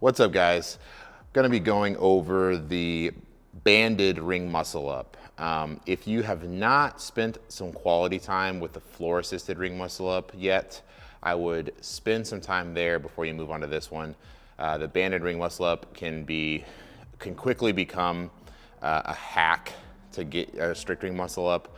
What's up, guys? Going to be going over the banded ring muscle up. If you have not spent some quality time with the floor assisted ring muscle up yet, I would spend some time there before you move on to this one. The banded ring muscle up can quickly become a hack to get a strict ring muscle up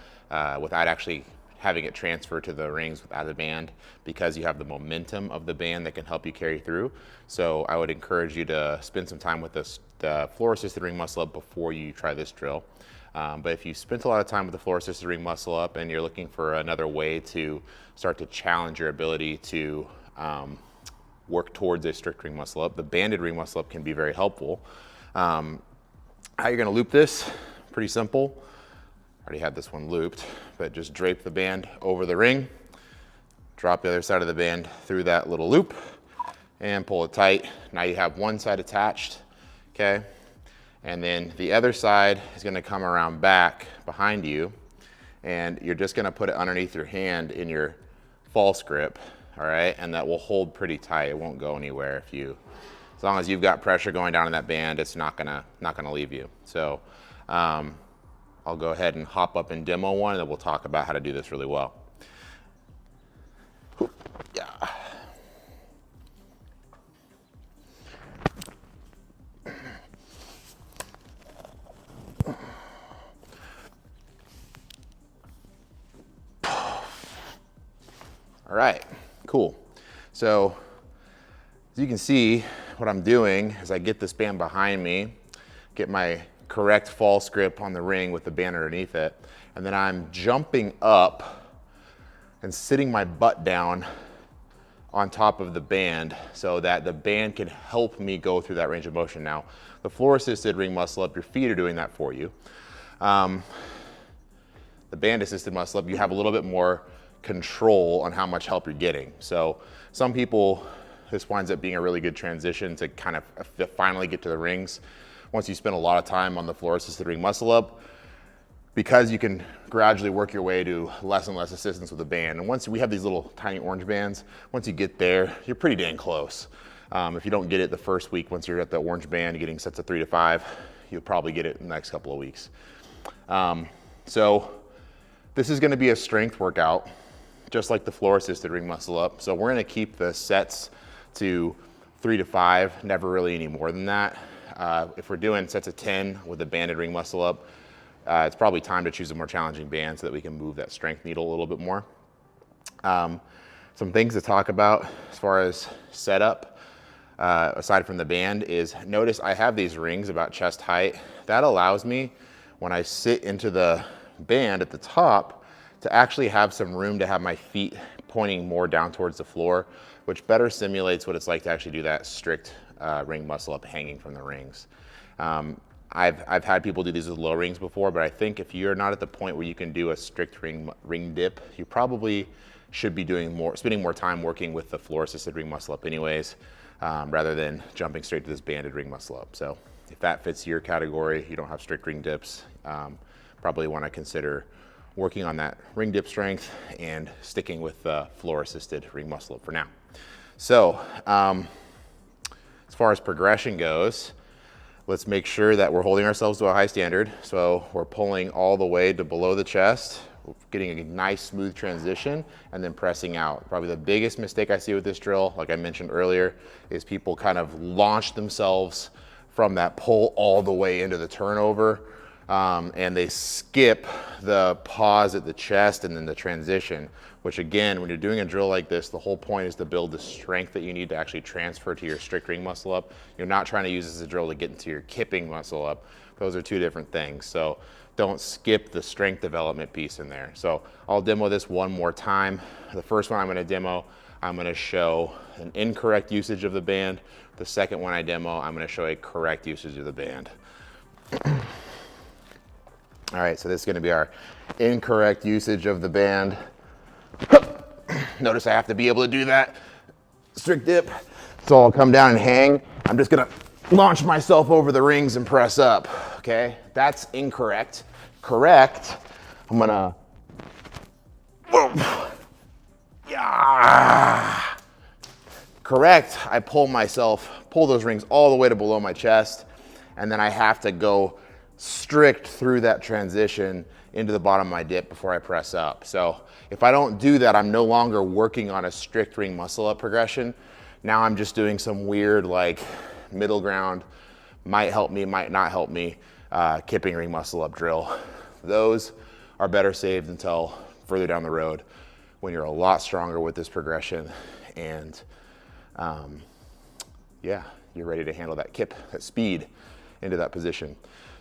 without actually having it transfer to the rings without a band, because you have the momentum of the band that can help you carry through. So I would encourage you to spend some time with the floor assisted ring muscle up before you try this drill. But if you spent a lot of time with the floor assisted ring muscle up and you're looking for another way to start to challenge your ability to work towards a strict ring muscle up, the banded ring muscle up can be very helpful. How you're gonna loop this, pretty simple. Already had this one looped, but just drape the band over the ring, drop the other side of the band through that little loop, and pull it tight. Now you have one side attached, okay? And then the other side is gonna come around back behind you, and you're just gonna put it underneath your hand in your false grip, all right? And that will hold pretty tight. It won't go anywhere as long as you've got pressure going down in that band, it's not gonna leave you. So, I'll go ahead and hop up and demo one, and then we'll talk about how to do this really well. Yeah. All right, cool. So as you can see, what I'm doing is I get this band behind me, get my correct false grip on the ring with the band underneath it, and then I'm jumping up and sitting my butt down on top of the band so that the band can help me go through that range of motion. Now, the floor assisted ring muscle up, your feet are doing that for you. The band assisted muscle up, you have a little bit more control on how much help you're getting. So some people, this winds up being a really good transition to kind of finally get to the rings. Once you spend a lot of time on the floor assisted ring muscle up, because you can gradually work your way to less and less assistance with the band. And once we have these little tiny orange bands, once you get there, you're pretty dang close. If you don't get it the first week, once you're at the orange band, getting sets of 3 to 5, you'll probably get it in the next couple of weeks. So this is gonna be a strength workout, just like the floor assisted ring muscle up. So we're gonna keep the sets to 3 to 5, never really any more than that. If we're doing sets of 10 with the banded ring muscle up, it's probably time to choose a more challenging band so that we can move that strength needle a little bit more. Some things to talk about as far as setup, aside from the band, is notice I have these rings about chest height. That allows me, when I sit into the band at the top, to actually have some room to have my feet pointing more down towards the floor, which better simulates what it's like to actually do that strict ring muscle up hanging from the rings. I've had people do these with low rings before, but I think if you're not at the point where you can do a strict ring dip, you probably should be spending more time working with the floor assisted ring muscle up anyways, rather than jumping straight to this banded ring muscle up. So if that fits your category, you don't have strict ring dips, probably want to consider working on that ring dip strength and sticking with the floor assisted ring muscle up for now. So, as far as progression goes, let's make sure that we're holding ourselves to a high standard. So we're pulling all the way to below the chest, getting a nice smooth transition, and then pressing out. Probably the biggest mistake I see with this drill, like I mentioned earlier, is people kind of launch themselves from that pull all the way into the turnover, and they skip the pause at the chest and then the transition, which again, when you're doing a drill like this, the whole point is to build the strength that you need to actually transfer to your strict ring muscle up. You're not trying to use this as a drill to get into your kipping muscle up. Those are two different things. So don't skip the strength development piece in there. So I'll demo this one more time. The first one I'm gonna demo, I'm gonna show an incorrect usage of the band. The second one I demo, I'm gonna show a correct usage of the band. All right, so this is gonna be our incorrect usage of the band. Notice I have to be able to do that strict dip. So I'll come down and hang. I'm just gonna launch myself over the rings and press up, okay? That's incorrect. Correct, I'm gonna, yeah. correct, I pull those rings all the way to below my chest, and then I have to go strict through that transition into the bottom of my dip before I press up. So if I don't do that, I'm no longer working on a strict ring muscle up progression. Now I'm just doing some weird like middle ground, might help me, might not help me, kipping ring muscle up drill. Those are better saved until further down the road when you're a lot stronger with this progression and yeah, you're ready to handle that kip, that speed into that position.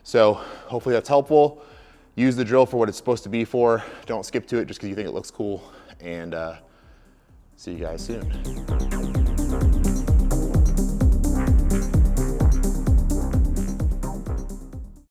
So hopefully that's helpful. Use the drill for what it's supposed to be for. Don't skip to it just because you think it looks cool, and see you guys soon.